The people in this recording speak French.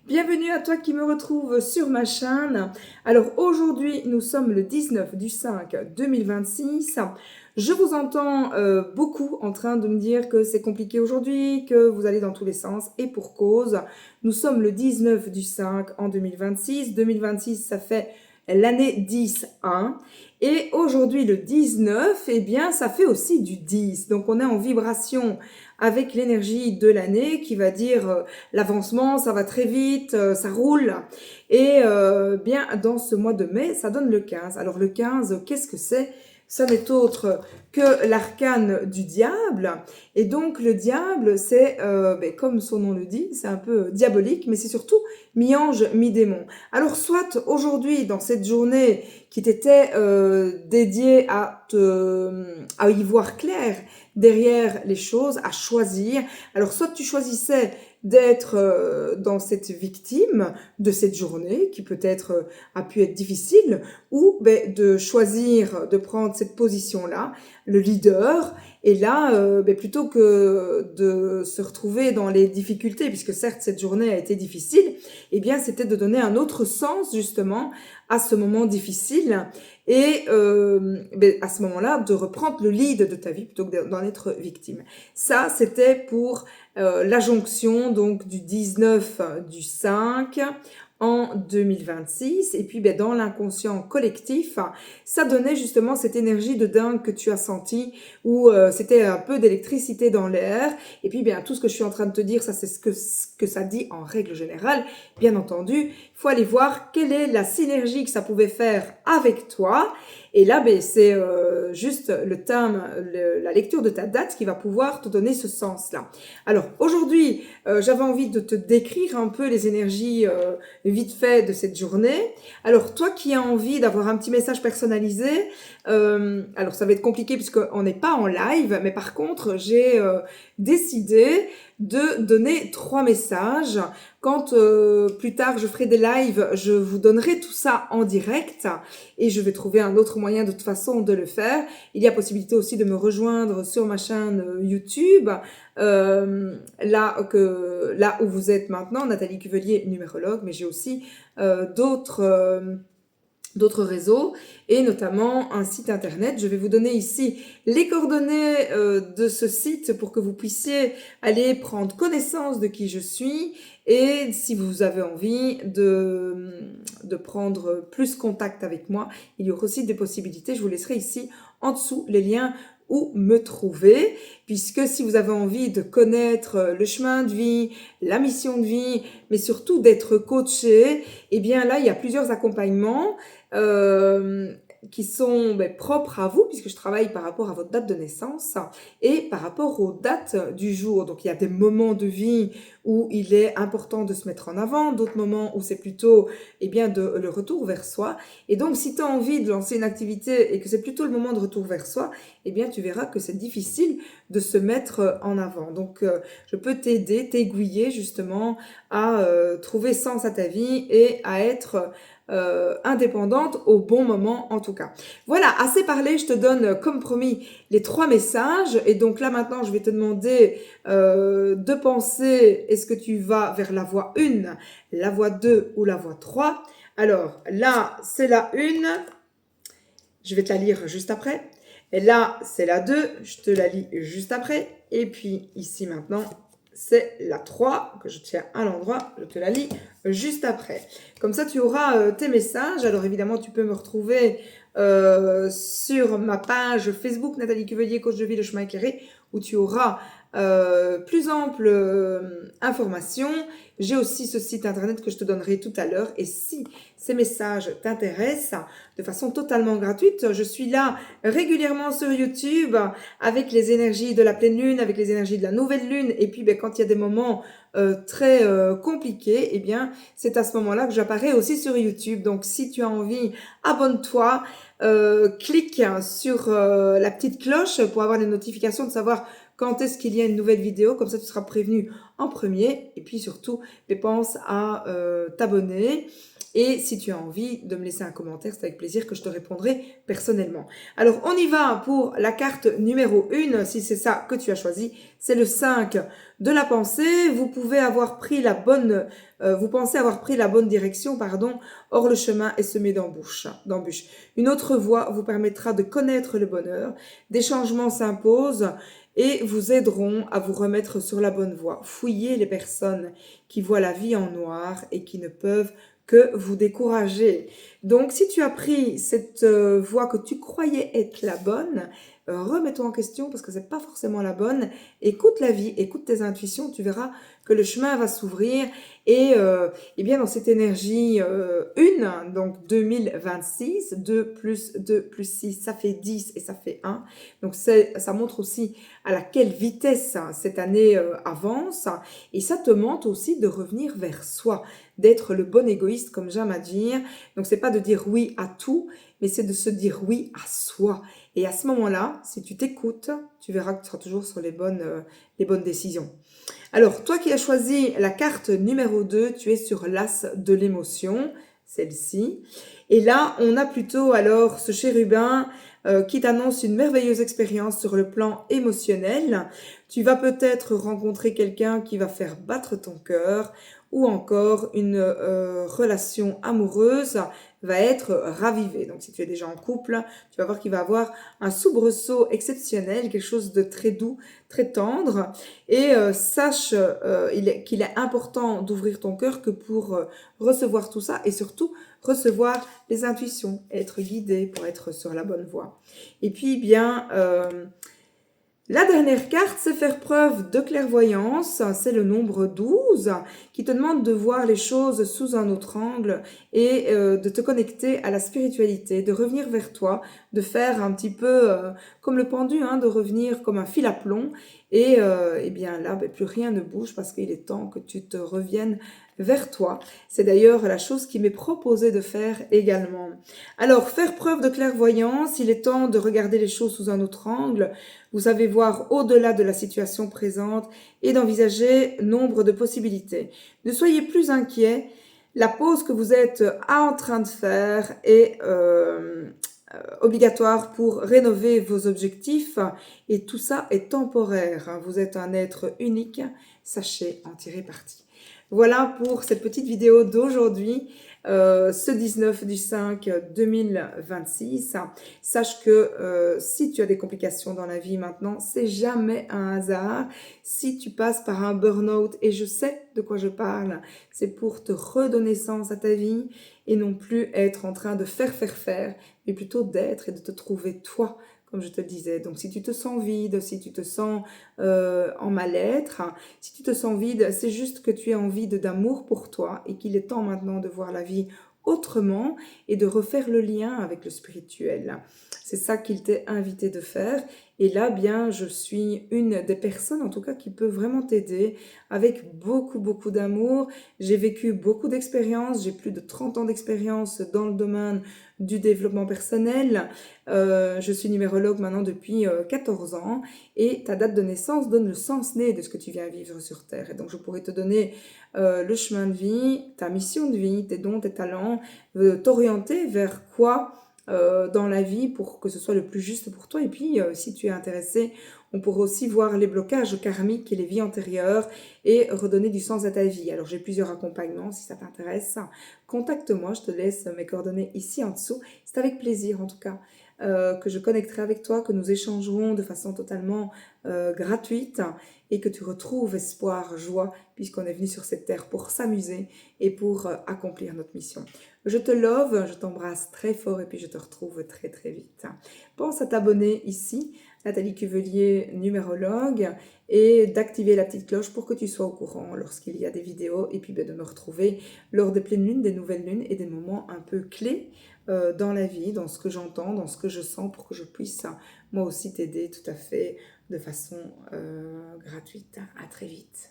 Bienvenue à toi qui me retrouve sur ma chaîne. Alors aujourd'hui, nous sommes le 19 du 5 2026. Je vous entends beaucoup en train de me dire que c'est compliqué aujourd'hui, que vous allez dans tous les sens et pour cause. Nous sommes le 19 du 5 en 2026. 2026, ça fait l'année 10-1. Et aujourd'hui, le 19, eh bien, ça fait aussi du 10. Donc on est en vibration avec l'énergie de l'année qui va dire l'avancement, ça va très vite, ça roule. Et bien, dans ce mois de mai, ça donne le 15. Alors le 15, qu'est-ce que c'est? Ça n'est autre que l'arcane du diable. Et donc le diable, c'est, comme son nom le dit, c'est un peu diabolique, mais c'est surtout mi-ange, mi-démon. Alors soit aujourd'hui, dans cette journée qui t'était dédiée à y voir clair derrière les choses, à choisir. Alors soit tu choisissais d'être dans cette victime de cette journée qui peut-être a pu être difficile, ou de choisir de prendre cette position-là, le leader, et là, plutôt que de se retrouver dans les difficultés, puisque certes cette journée a été difficile, eh bien c'était de donner un autre sens justement à ce moment difficile et à ce moment-là de reprendre le lead de ta vie plutôt que d'en être victime. Ça, c'était pour la jonction donc du 19 du 5 en 2026 et puis dans l'inconscient collectif, ça donnait justement cette énergie de dingue que tu as senti où c'était un peu d'électricité dans l'air et puis tout ce que je suis en train de te dire, ça c'est ce que ça dit en règle générale. Bien entendu, il faut aller voir quelle est la synergie que ça pouvait faire avec toi. Et là, c'est juste le thème, la lecture de ta date qui va pouvoir te donner ce sens-là. Alors aujourd'hui, j'avais envie de te décrire un peu les énergies vite fait de cette journée. Alors toi qui as envie d'avoir un petit message personnalisé, alors ça va être compliqué puisqu'on n'est pas en live, mais par contre j'ai décidé de donner 3 messages. Quand plus tard je ferai des lives, je vous donnerai tout ça en direct et je vais trouver un autre moyen de toute façon de le faire. Il y a possibilité aussi de me rejoindre sur ma chaîne YouTube, là où vous êtes maintenant, Nathalie Cuvelier, numérologue, mais j'ai aussi d'autres réseaux et notamment un site internet. Je vais vous donner ici les coordonnées de ce site pour que vous puissiez aller prendre connaissance de qui je suis et si vous avez envie de prendre plus contact avec moi, il y aura aussi des possibilités. Je vous laisserai ici en dessous les liens où me trouver, puisque si vous avez envie de connaître le chemin de vie, la mission de vie, mais surtout d'être coaché, eh bien là, il y a plusieurs accompagnements qui sont propres à vous, puisque je travaille par rapport à votre date de naissance et par rapport aux dates du jour. Donc il y a des moments de vie où il est important de se mettre en avant, d'autres moments où c'est plutôt le retour vers soi. Et donc si tu as envie de lancer une activité et que c'est plutôt le moment de retour vers soi, tu verras que c'est difficile de se mettre en avant. Donc je peux t'aider, t'aiguiller justement à trouver sens à ta vie et à être indépendante au bon moment en tout cas. Voilà, assez parlé, je te donne comme promis les 3 messages et donc là maintenant je vais te demander de penser, est-ce que tu vas vers la voie 1, la voie 2 ou la voie 3? Alors là c'est la 1, je vais te la lire juste après. Et là c'est la 2, je te la lis juste après. Et puis ici maintenant c'est la 3 que je tiens à l'endroit, je te la lis juste après. Comme ça, tu auras tes messages. Alors évidemment, tu peux me retrouver sur ma page Facebook Nathalie Cuvelier, coach de vie, le chemin éclairé, où tu auras plus ample information. J'ai aussi ce site internet que je te donnerai tout à l'heure. Et si ces messages t'intéressent, de façon totalement gratuite, je suis là régulièrement sur YouTube avec les énergies de la pleine lune, avec les énergies de la nouvelle lune. Et puis, quand il y a des moments très compliqués, c'est à ce moment-là que j'apparais aussi sur YouTube. Donc, si tu as envie, abonne-toi, clique sur la petite cloche pour avoir les notifications de savoir quand est-ce qu'il y a une nouvelle vidéo. Comme ça, tu seras prévenu en premier. Et puis surtout, pense à t'abonner. Et si tu as envie de me laisser un commentaire, c'est avec plaisir que je te répondrai personnellement. Alors, on y va pour la carte numéro 1, si c'est ça que tu as choisi. C'est le 5 de la pensée. Vous pouvez avoir pris la bonne, vous pensez avoir pris la bonne direction, pardon. Or, le chemin est semé d'embûches. Une autre voie vous permettra de connaître le bonheur. Des changements s'imposent et vous aideront à vous remettre sur la bonne voie. Fouillez les personnes qui voient la vie en noir et qui ne peuvent que vous décourager. Donc, si tu as pris cette voie que tu croyais être la bonne, remets-toi en question parce que c'est pas forcément la bonne. Écoute la vie, écoute tes intuitions, tu verras que le chemin va s'ouvrir et bien dans cette énergie 1, donc 2026, 2 plus 2 plus 6, ça fait 10 et ça fait 1. Donc ça montre aussi à laquelle vitesse cette année avance et ça te montre aussi de revenir vers soi, d'être le bon égoïste comme j'aime à dire. Donc c'est pas de dire oui à tout, mais c'est de se dire oui à soi. Et à ce moment-là, si tu t'écoutes, tu verras que tu seras toujours sur les bonnes décisions. Alors, toi qui as choisi la carte numéro 2, tu es sur l'as de l'émotion, celle-ci. Et là, on a plutôt alors ce chérubin qui t'annonce une merveilleuse expérience sur le plan émotionnel. Tu vas peut-être rencontrer quelqu'un qui va faire battre ton cœur ou encore une relation amoureuse va être ravivée. Donc, si tu es déjà en couple, tu vas voir qu'il va avoir un soubresaut exceptionnel, quelque chose de très doux, très tendre. Et sache qu'il est important d'ouvrir ton cœur que pour recevoir tout ça et surtout recevoir les intuitions, être guidé pour être sur la bonne voie. Et puis bien, la dernière carte, c'est faire preuve de clairvoyance, c'est le nombre 12 qui te demande de voir les choses sous un autre angle et de te connecter à la spiritualité, de revenir vers toi, de faire un petit peu comme le pendu, de revenir comme un fil à plomb et bien là, plus rien ne bouge parce qu'il est temps que tu te reviennes vers toi. C'est d'ailleurs la chose qui m'est proposée de faire également. Alors, faire preuve de clairvoyance, il est temps de regarder les choses sous un autre angle. Vous savez voir au-delà de la situation présente et d'envisager nombre de possibilités. Ne soyez plus inquiets. La pause que vous êtes en train de faire est obligatoire pour rénover vos objectifs et tout ça est temporaire. Vous êtes un être unique, sachez en tirer parti. Voilà pour cette petite vidéo d'aujourd'hui, ce 19 du 5 2026. Sache que si tu as des complications dans la vie maintenant, c'est jamais un hasard. Si tu passes par un burn-out, et je sais de quoi je parle, c'est pour te redonner sens à ta vie et non plus être en train de faire, mais plutôt d'être et de te trouver toi, comme je te le disais. Donc si tu te sens vide, si tu te sens en mal-être, si tu te sens vide, c'est juste que tu as envie d'amour pour toi et qu'il est temps maintenant de voir la vie autrement et de refaire le lien avec le spirituel. C'est ça qu'il t'est invité de faire. Et là, bien, je suis une des personnes, en tout cas, qui peut vraiment t'aider avec beaucoup, beaucoup d'amour. J'ai vécu beaucoup d'expériences. J'ai plus de 30 ans d'expérience dans le domaine du développement personnel. Je suis numérologue maintenant depuis 14 ans et ta date de naissance donne le sens né de ce que tu viens vivre sur Terre. Et donc, je pourrais te donner le chemin de vie, ta mission de vie, tes dons, tes talents, t'orienter vers quoi dans la vie pour que ce soit le plus juste pour toi. Et puis, si tu es intéressé, on pourrait aussi voir les blocages karmiques et les vies antérieures et redonner du sens à ta vie. Alors, j'ai plusieurs accompagnements si ça t'intéresse. Contacte-moi, je te laisse mes coordonnées ici en dessous. C'est avec plaisir en tout cas que je connecterai avec toi, que nous échangerons de façon totalement gratuite et que tu retrouves espoir, joie, puisqu'on est venu sur cette terre pour s'amuser et pour accomplir notre mission. Je te love, je t'embrasse très fort et puis je te retrouve très très vite. Pense à t'abonner ici, Nathalie Cuvelier, numérologue, et d'activer la petite cloche pour que tu sois au courant lorsqu'il y a des vidéos et puis de me retrouver lors des pleines lunes, des nouvelles lunes et des moments un peu clés dans la vie, dans ce que j'entends, dans ce que je sens pour que je puisse moi aussi t'aider tout à fait de façon gratuite. À très vite.